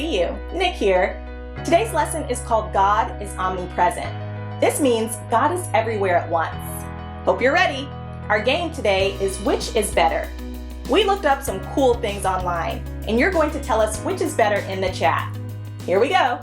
see you. Nick here. Today's lesson is called God is Omnipresent. This means God is everywhere at once. Hope you're ready. Our game today is which is better. We looked up some cool things online, and you're going to tell us which is better in the chat. Here we go.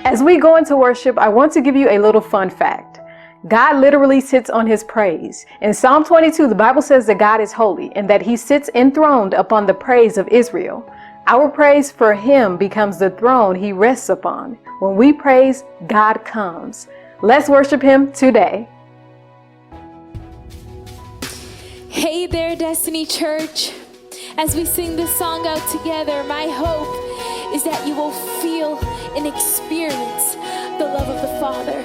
As we go into worship, I want to give you a little fun fact. God literally sits on his praise. In Psalm 22, the Bible says that God is holy and that he sits enthroned upon the praise of Israel. Our praise for him becomes the throne he rests upon. When we praise, God comes. Let's worship him today. Hey there, Destiny Church. As we sing this song out together, my hope is that you will feel and experience the love of the Father.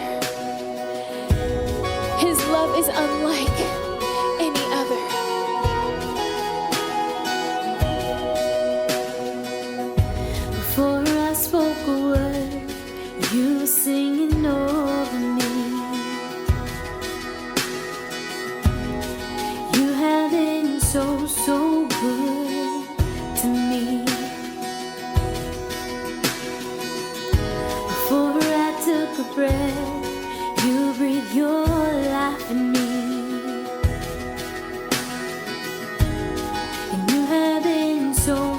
His love is unlike any other. Before I spoke a word, you were singing over me. You have been so good to me. Before I took a breath, you breathed your life in me. And you have been so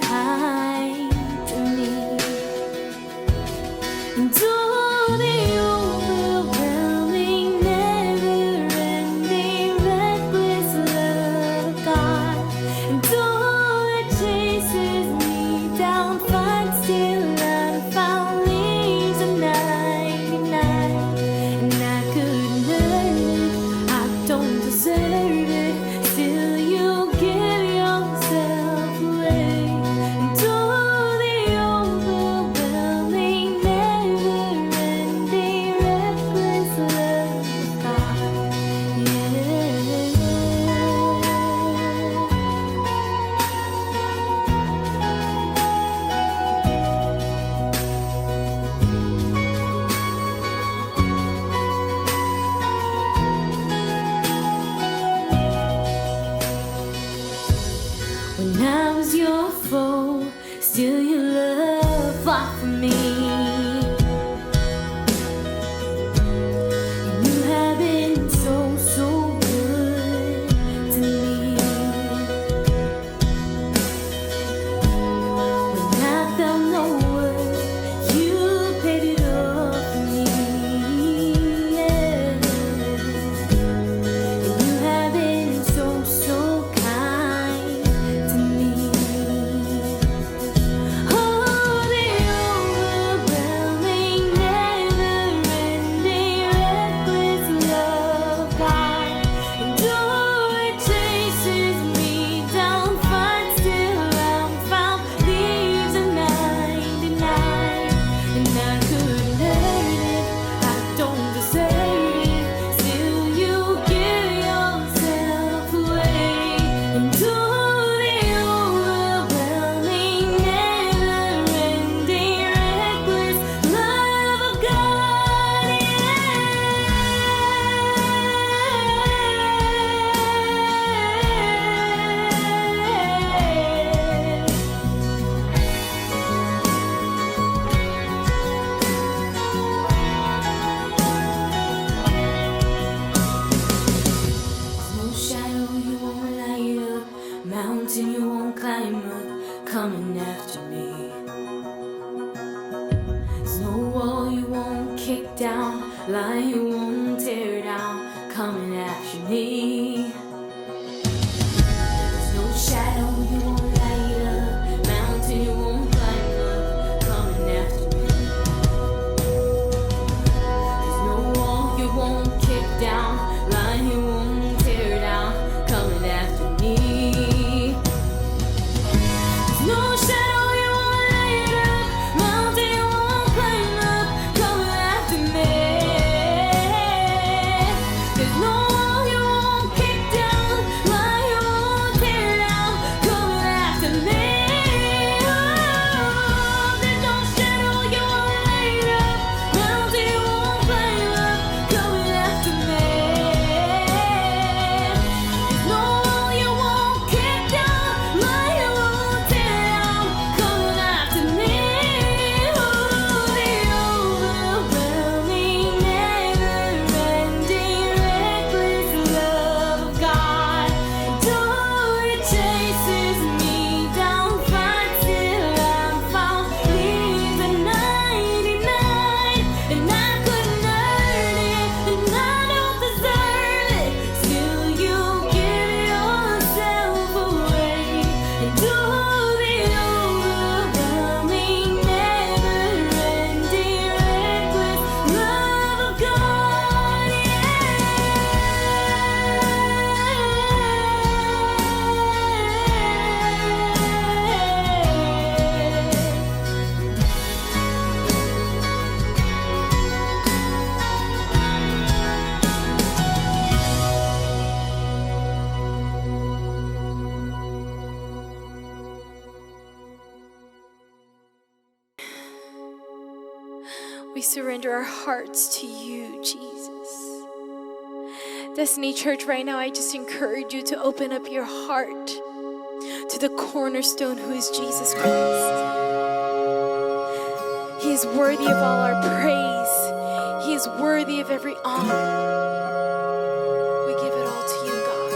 kind to me. And all the overwhelming, never-ending, reckless love of God I was your foe, still your love fought for me. And you have been so, so good to me. When I felt no worth, you paid it all for me. Yeah. And you have been so, so kind to me. Oh, the overwhelming, never-ending, reckless love of God. And though it chases me down, finds still I'm found, leaves a 99. And I couldn't earn it, I don't deserve it. Still you give yourself away. And though the overwhelming, never-ending, reckless love of God, no shadow you won't light up, mountain you won't climb up, coming after me. There's no wall you won't kick down, lie you won't tear down, coming after me. There's no shadow you won't light up, mountain you won't climb up, coming after me. There's no wall you won't kick down, line you won't tear down, coming after me. There's no shadow you won't light up, mountain you won't climb up, coming after me. There's no wall you won't kick down, line you won't tear down, coming after me. Oh, there's no shadow you won't light up, mountain you won't climb up, coming after me. There's no wall you won't kick down, line you won't tear down, coming after me. Oh, the overwhelming, never-ending, reckless love of God. Though it chases me down, finds still I'm found, leaves a 99. And I couldn't earn it, and I don't deserve it. Still you give yourself away. And though the overwhelming, never-ending, reckless love of God, We surrender our hearts to you, Jesus. Destiny Church, right now I just encourage you to open up your heart to the cornerstone who is Jesus Christ. He is worthy of all our praise. He is worthy of every honor. We give it all to you, God.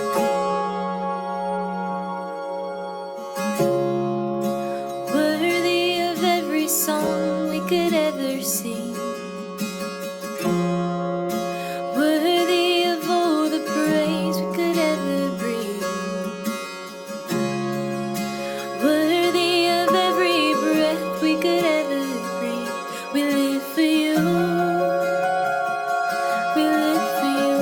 worthy of every song we could ever sing, worthy of all the praise we could ever bring, worthy of every breath we could ever breathe. We live for you, we live for you.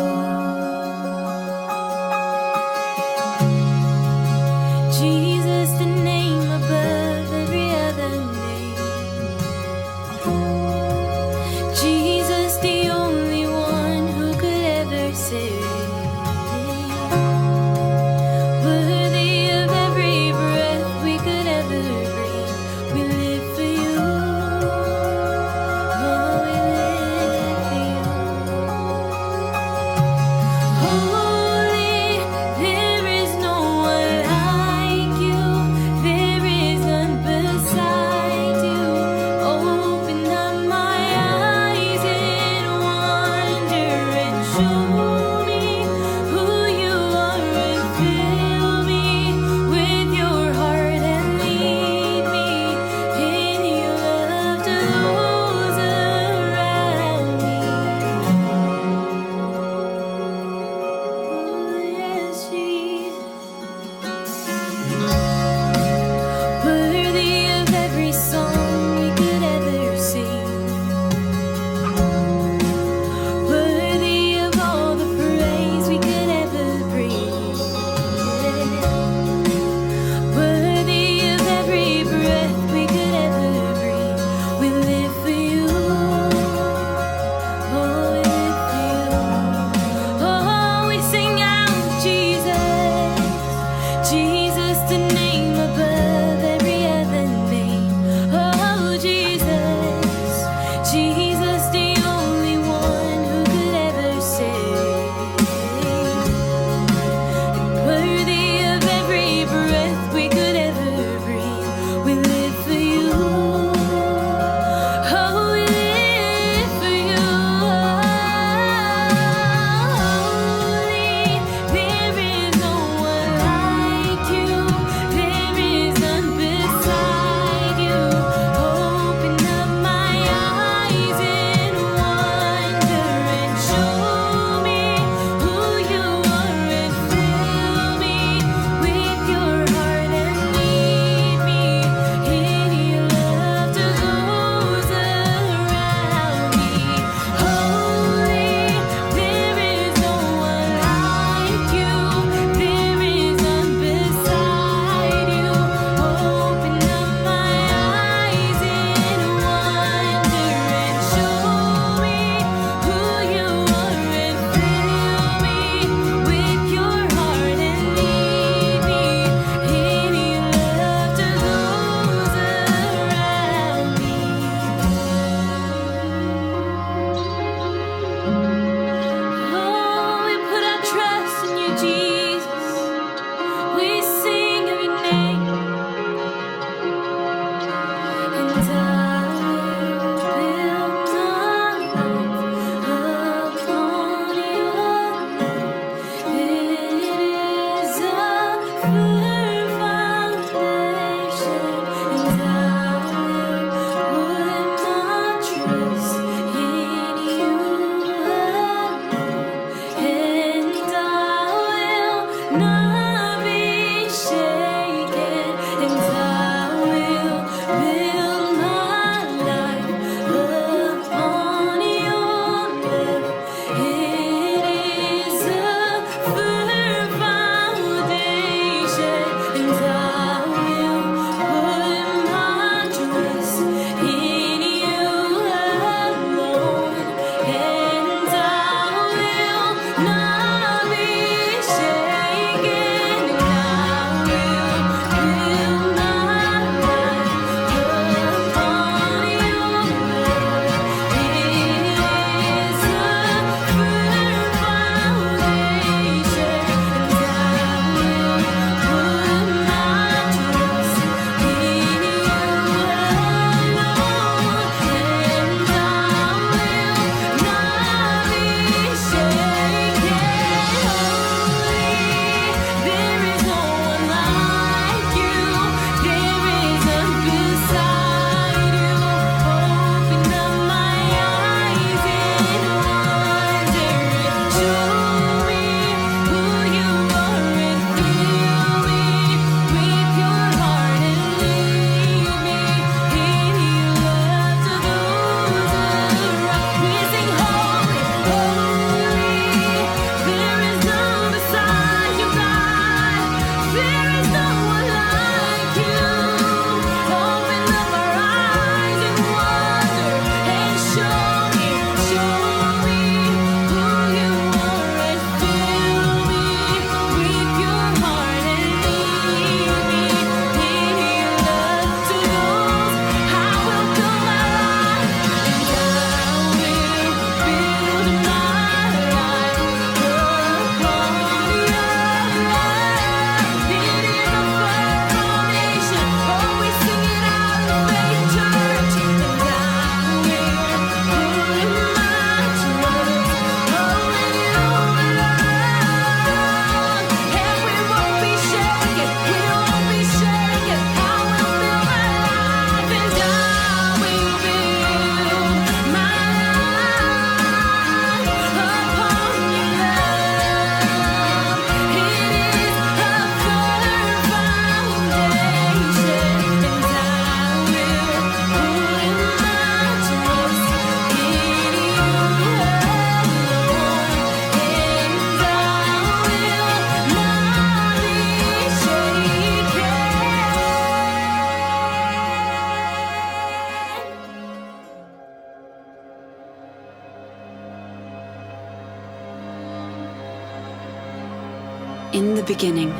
In the beginning,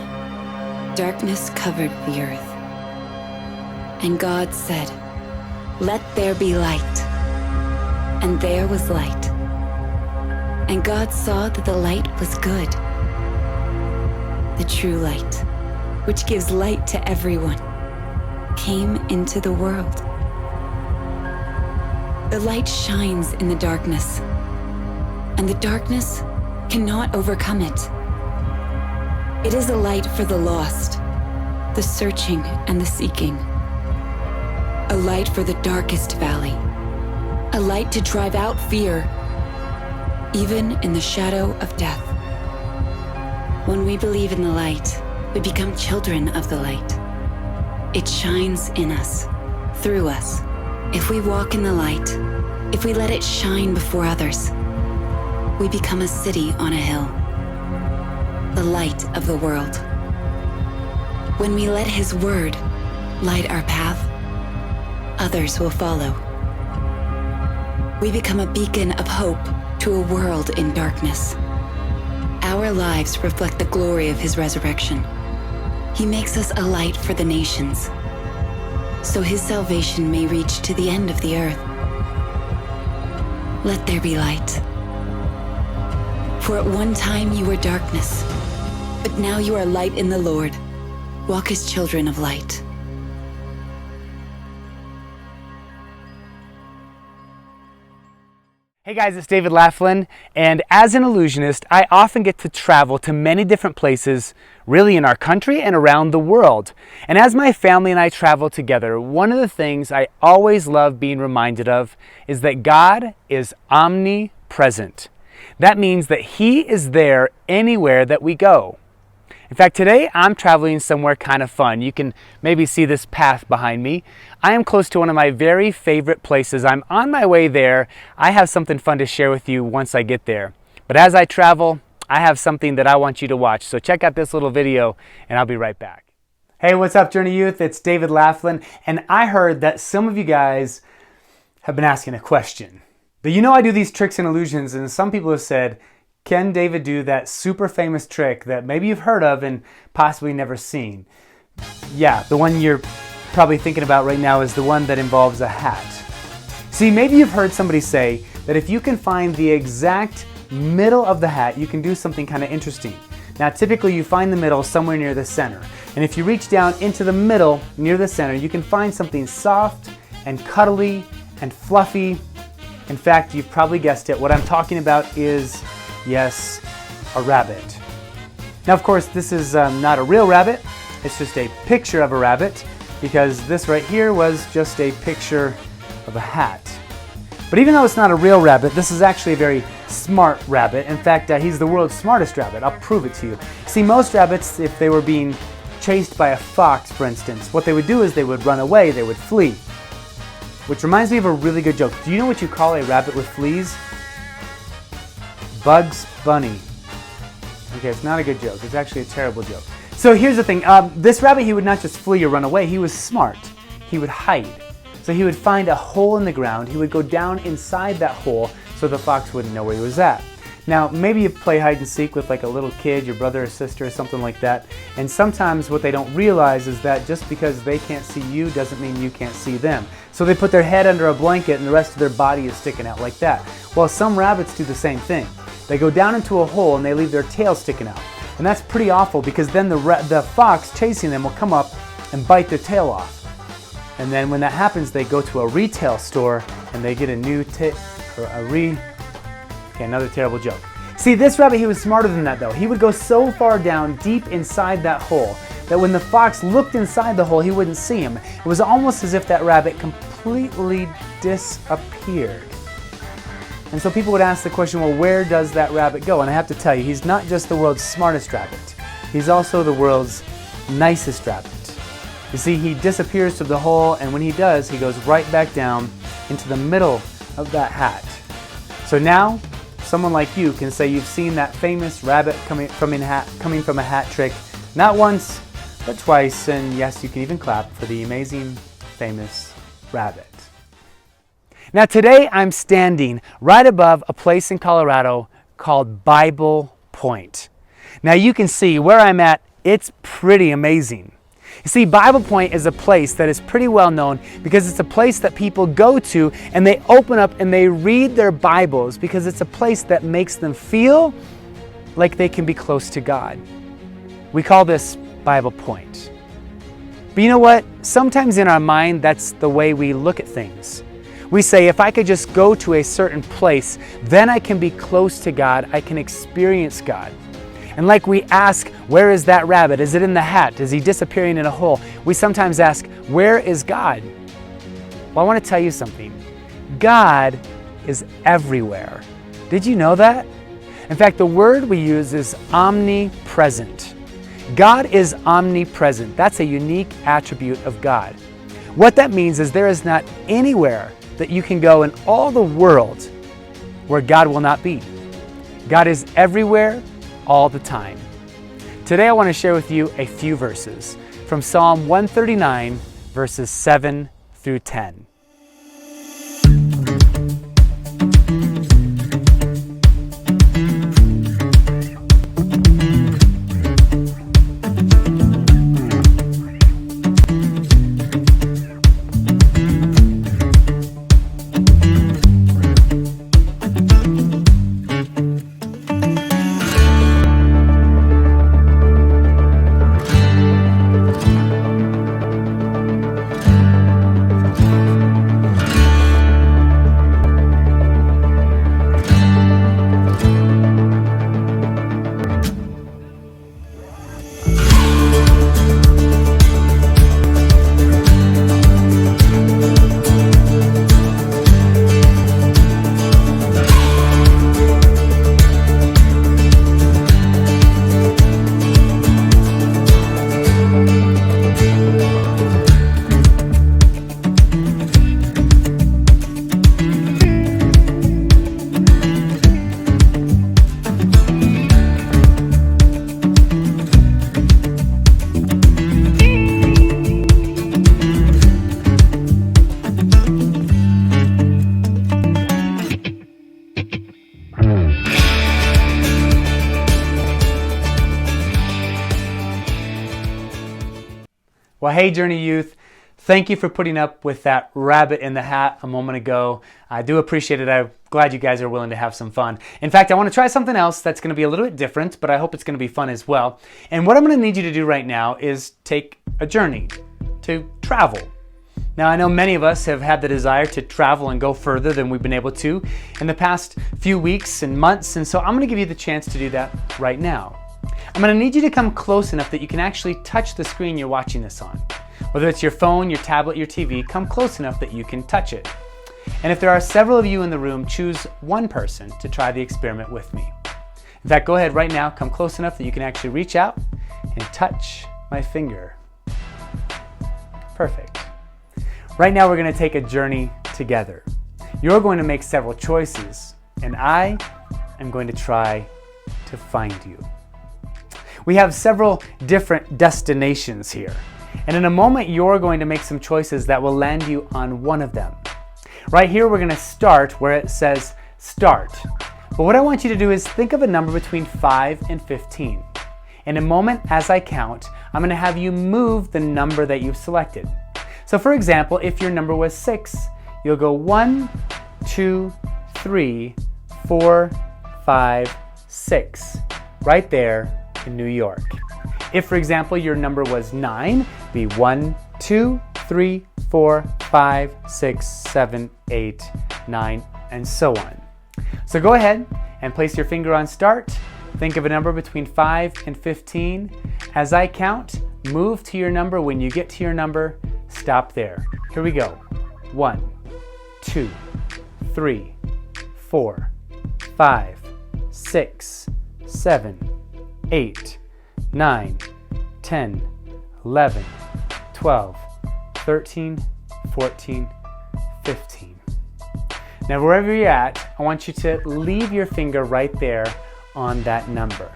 darkness covered the earth. And God said, "Let there be light." And there was light. And God saw that the light was good. The true light, which gives light to everyone, came into the world. The light shines in the darkness, and the darkness cannot overcome it. It is a light for the lost, the searching and the seeking. A light for the darkest valley. A light to drive out fear, even in the shadow of death. When we believe in the light, we become children of the light. It shines in us, through us. If we walk in the light, if we let it shine before others, we become a city on a hill, the light of the world. When we let His word light our path, others will follow. We become a beacon of hope to a world in darkness. Our lives reflect the glory of His resurrection. He makes us a light for the nations, so His salvation may reach to the end of the earth. Let there be light. For at one time you were darkness, but now you are light in the Lord. Walk as children of light. Hey guys, it's David Laughlin, and as an illusionist, I often get to travel to many different places, really in our country and around the world. And as my family and I travel together, one of the things I always love being reminded of is that God is omnipresent. That means that He is there anywhere that we go. In fact, today I'm traveling somewhere kind of fun. You can maybe see this path behind me. I am close to one of my very favorite places. I'm on my way there. I have something fun to share with you once I get there. But as I travel, I have something that I want you to watch. So check out this little video and I'll be right back. Hey, what's up, Journey Youth? It's David Laughlin, and I heard that some of you guys have been asking a question. But you know I do these tricks and illusions, and some people have said, can David do that super famous trick that maybe you've heard of and possibly never seen? Yeah, the one you're probably thinking about right now is the one that involves a hat. See, maybe you've heard somebody say that if you can find the exact middle of the hat, you can do something kind of interesting. Now, typically you find the middle somewhere near the center. And if you reach down into the middle near the center, you can find something soft and cuddly and fluffy. In fact, you've probably guessed it. What I'm talking about is, yes, a rabbit. Now, of course, this is not a real rabbit. It's just a picture of a rabbit, because this right here was just a picture of a hat. But even though it's not a real rabbit, this is actually a very smart rabbit. In fact, he's the world's smartest rabbit. I'll prove it to you. See, most rabbits, if they were being chased by a fox, for instance, what they would do is they would run away, they would flee. Which reminds me of a really good joke. Do you know what you call a rabbit with fleas? Bugs Bunny. Okay, it's not a good joke. It's actually a terrible joke. So here's the thing. This rabbit, he would not just flee or run away. He was smart. He would hide. So he would find a hole in the ground. He would go down inside that hole so the fox wouldn't know where he was at. Now, maybe you play hide and seek with like a little kid, your brother or sister or something like that. And sometimes what they don't realize is that just because they can't see you doesn't mean you can't see them. So they put their head under a blanket and the rest of their body is sticking out like that. Well, some rabbits do the same thing. They go down into a hole and they leave their tail sticking out. And that's pretty awful, because then the fox chasing them will come up and bite their tail off. And then when that happens, they go to a retail store and they get a new Okay, another terrible joke. See, this rabbit, he was smarter than that though. He would go so far down deep inside that hole that when the fox looked inside the hole, he wouldn't see him. It was almost as if that rabbit completely disappeared. And so people would ask the question, well, where does that rabbit go? And I have to tell you, he's not just the world's smartest rabbit. He's also the world's nicest rabbit. You see, he disappears to the hole, and when he does, he goes right back down into the middle of that hat. So now, someone like you can say you've seen that famous rabbit coming from a hat trick, not once, but twice, and yes, you can even clap for the amazing, famous rabbit. Now today I'm standing right above a place in Colorado called Bible Point. Now you can see where I'm at, it's pretty amazing. You see, Bible Point is a place that is pretty well known because it's a place that people go to and they open up and they read their Bibles because it's a place that makes them feel like they can be close to God. We call this Bible Point. But you know what? Sometimes in our mind, that's the way we look at things. We say, if I could just go to a certain place, then I can be close to God, I can experience God. And like we ask, where is that rabbit? Is it in the hat? Is he disappearing in a hole? We sometimes ask, where is God? Well, I want to tell you something. God is everywhere. Did you know that? In fact, the word we use is omnipresent. God is omnipresent. That's a unique attribute of God. What that means is there is not anywhere that you can go in all the world where God will not be. God is everywhere, all the time. Today I want to share with you a few verses from Psalm 139, verses 7 through 10. Well, hey Journey Youth, thank you for putting up with that rabbit in the hat a moment ago. I do appreciate it. I'm glad you guys are willing to have some fun. In fact, I want to try something else that's going to be a little bit different, but I hope it's going to be fun as well. And what I'm going to need you to do right now is take a journey, to travel. Now, I know many of us have had the desire to travel and go further than we've been able to in the past few weeks and months, and so I'm going to give you the chance to do that right now. I'm going to need you to come close enough that you can actually touch the screen you're watching this on. Whether it's your phone, your tablet, your TV, come close enough that you can touch it. And if there are several of you in the room, choose one person to try the experiment with me. In fact, go ahead right now, come close enough that you can actually reach out and touch my finger. Perfect. Right now we're going to take a journey together. You're going to make several choices, and I am going to try to find you. We have several different destinations here. And in a moment, you're going to make some choices that will land you on one of them. Right here, we're going to start where it says start. But what I want you to do is think of a number between 5 and 15. In a moment, as I count, I'm going to have you move the number that you've selected. So for example, if your number was 6, you'll go 1, 2, 3, 4, 5, 6. Right there in New York. If, for example, your number was 9, be 1, 2, 3, 4, 5, 6, 7, 8, 9, and so on. So go ahead and place your finger on start. Think of a number between 5 and 15. As I count, move to your number. When you get to your number, stop there. Here we go. 1, 2, 3, 4, 5, 6, 7, 8, 9, 10, 11, 12, 13, 14, 15. Now wherever you're at, I want you to leave your finger right there on that number.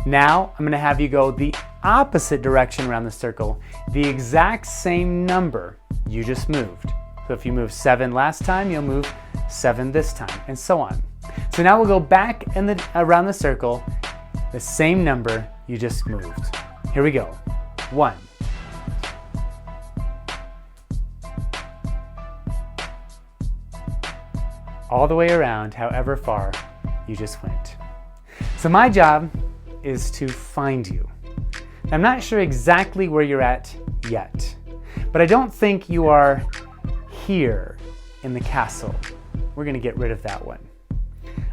Now I'm going to have you go the opposite direction around the circle, the exact same number you just moved. So if you moved 7 last time, you'll move 7 this time, and so on. So now we'll go back around the circle the same number you just moved. Here we go. 1. All the way around, however far you just went. So my job is to find you. I'm not sure exactly where you're at yet, but I don't think you are here in the castle. We're gonna get rid of that one.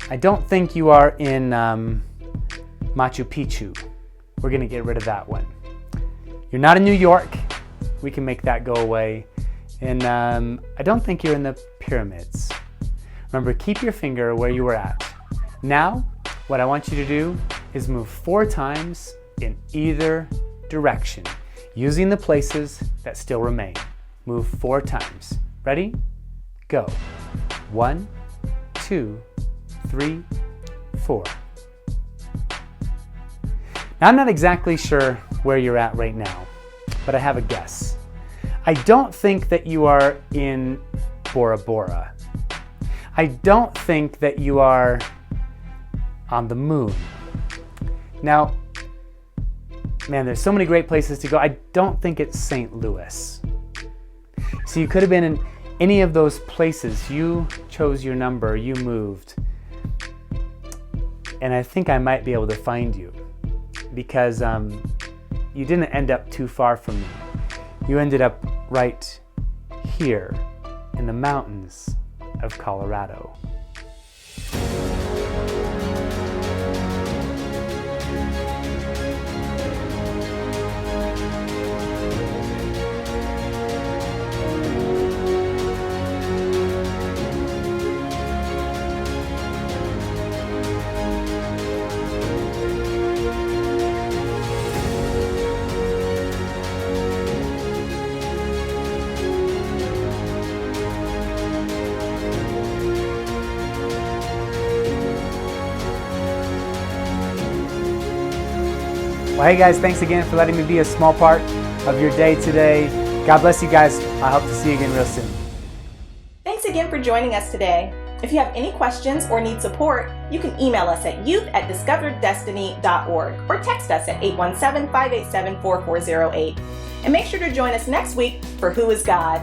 I don't think you are in Machu Picchu. We're gonna get rid of that one. You're not in New York. We can make that go away. And I don't think you're in the pyramids. Remember, keep your finger where you were at. Now, what I want you to do is move 4 times in either direction, using the places that still remain. Move 4 times. Ready? Go. 1, 2, 3, 4. Now, I'm not exactly sure where you're at right now, but I have a guess. I don't think that you are in Bora Bora. I don't think that you are on the moon. Now, man, there's so many great places to go. I don't think it's St. Louis. So you could have been in any of those places. You chose your number, you moved. And I think I might be able to find you because you didn't end up too far from me. You ended up right here in the mountains of Colorado. Well, hey guys, thanks again for letting me be a small part of your day today. God bless you guys. I hope to see you again real soon. Thanks again for joining us today. If you have any questions or need support, you can email us at youth@discovereddestiny.org or text us at 817-587-4408. And make sure to join us next week for Who is God?